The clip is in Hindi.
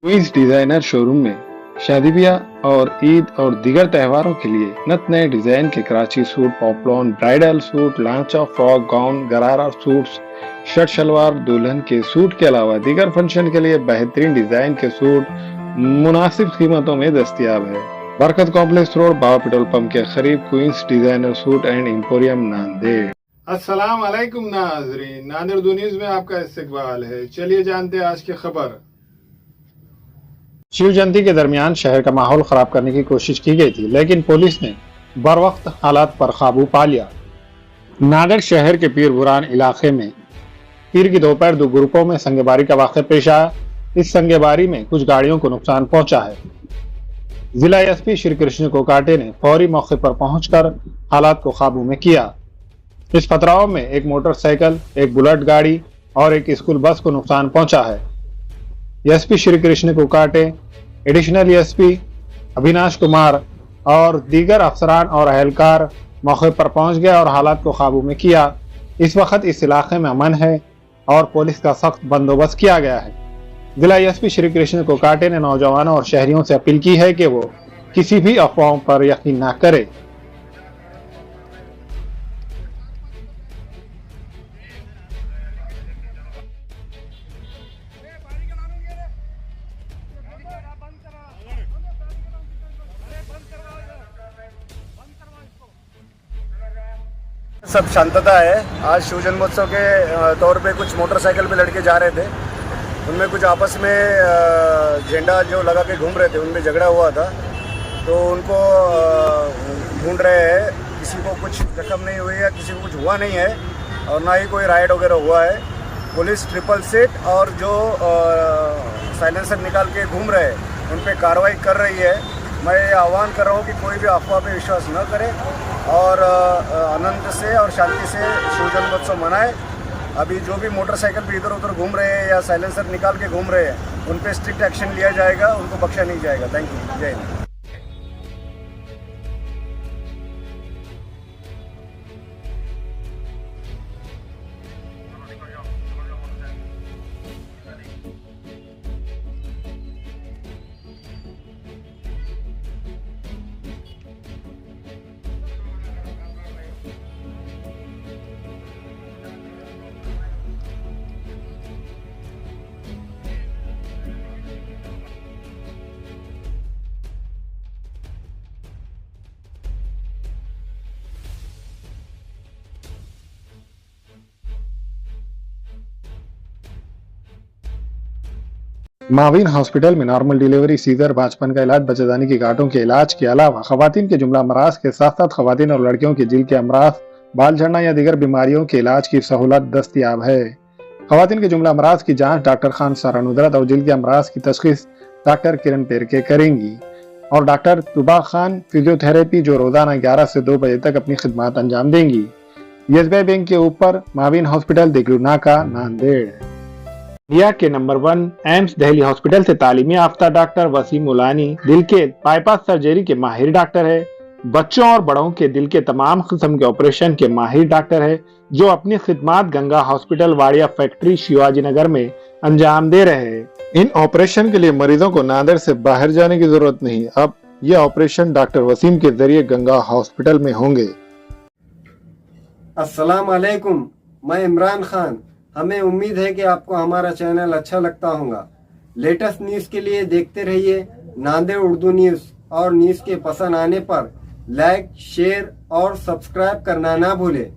क्वींस डिजाइनर शोरूम में शादी ब्याह और ईद और दीगर त्योहारों के लिए नत नए डिजाइन के Karachi suit, poplin, bridal suit, लांचा, frock, gown, gharara suits, shirt shalwar, दुल्हन के सूट के अलावा दीगर फंक्शन के लिए बेहतरीन डिजाइन के सूट मुनासिब कीमतों में दस्तियाब है। Barkat complex road, Baba petrol pump के करीब queens designer suit and emporium, Nanded. अस्सलाम वालेकुम नाज़रीन, नांदेड़ दो न्यूज़ में आपका इस्तकबाल है। चलिए जानते हैं आज की खबर। शिव जयंती के दरमियान शहर का माहौल खराब करने की कोशिश की गई थी, लेकिन पुलिस ने बर वक्त हालात पर काबू पा लिया। नांदेड़ शहर के पीर बुरान इलाके में पीर की दोपहर दो ग्रुपों में संगेबारी का वाक़या पेश आया। इस संगेबारी में कुछ गाड़ियों को नुकसान पहुंचा है। जिला एसपी श्री कृष्ण कोकाटे ने फौरी मौके पर पहुंचकर हालात को काबू में किया। इस पथराव में एक मोटरसाइकिल, एक बुलेट गाड़ी और एक स्कूल बस को नुकसान पहुंचा है। SP Shri Krishna Kokate, additional SP Avinash Kumar और दीगर अफसरान और अहलकार मौके पर पहुंच गए और हालात को काबू में किया। इस वक्त इस इलाके में अमन है और पुलिस का सख्त बंदोबस्त किया गया है। जिला एसपी श्री कृष्ण कोकाटे ने नौजवानों और शहरियों से अपील की है कि वो किसी भी अफवाहों पर यकीन न करें। सब शांतता है। आज शिव जन्मोत्सव के तौर पे कुछ मोटरसाइकिल पे लड़के जा रहे थे, उनमें कुछ आपस में झंडा जो लगा के घूम रहे थे, उनमें झगड़ा हुआ था, तो उनको ढूंढ रहे हैं। किसी को कुछ जख्म नहीं हुई है, किसी को कुछ हुआ नहीं है और ना ही कोई राइड वगैरह हुआ है। पुलिस ट्रिपल सेट और जो साइलेंसर निकाल के घूम रहे हैं उन पर कार्रवाई कर रही है। मैं आह्वान कर रहा हूँ कि कोई भी अफवाह पे विश्वास न करे और आनंद से और शांति से शिव जन्मोत्सव मनाए। अभी जो भी मोटरसाइकिल पे इधर उधर घूम रहे हैं या साइलेंसर निकाल के घूम रहे हैं, उन पे स्ट्रिक्ट एक्शन लिया जाएगा, उनको बख्शा नहीं जाएगा। Thank you. जय हिंद। माविन हॉस्पिटल में नॉर्मल डिलीवरी, सीजर, बांझपन का इलाज, बच्चेदानी की गांठों के इलाज के अलावा खवातीन के जुमला अमराज के साथ साथ खवातीन और लड़कियों के जिल के अमराज, बाल झड़ना या दीगर बीमारियों के इलाज की सहूलत दस्तयाब है। खवातीन के जुमला अमराज की जांच डॉक्टर खान सारा नुदरत और जिल के अमराज की तशखीस डॉक्टर किरण पेरके करेंगी और डॉक्टर तुबा खान फिजियोथेरेपी जो रोजाना 11 से 2 बजे तक अपनी खिदमत अंजाम देंगी। एसबीआई बैंक के ऊपर माविन हॉस्पिटल, दिगलू नाका, नांदेड़। इंडिया के नंबर 1 एम्स दिल्ली हॉस्पिटल से तालीमी याफ्ता डॉक्टर वसीम मुलानी दिल के बाईपास सर्जरी के माहिर डॉक्टर है। बच्चों और बड़ों के दिल के तमाम किस्म के ऑपरेशन के माहिर डॉक्टर है, जो अपनी खिदमत गंगा हॉस्पिटल, वाड़िया फैक्ट्री, शिवाजी नगर में अंजाम दे रहे हैं। इन ऑपरेशन के लिए मरीजों को नांदेड़ से बाहर जाने की जरूरत नहीं। अब ये ऑपरेशन डॉक्टर वसीम के जरिए गंगा हॉस्पिटल में होंगे। अस्सलाम वालेकुम, मैं इमरान खान। हमें उम्मीद है कि आपको हमारा चैनल अच्छा लगता होगा। लेटेस्ट न्यूज़ के लिए देखते रहिए नांदेड़ उर्दू न्यूज़ और न्यूज़ के पसंद आने पर लाइक, शेयर और सब्सक्राइब करना ना भूलें।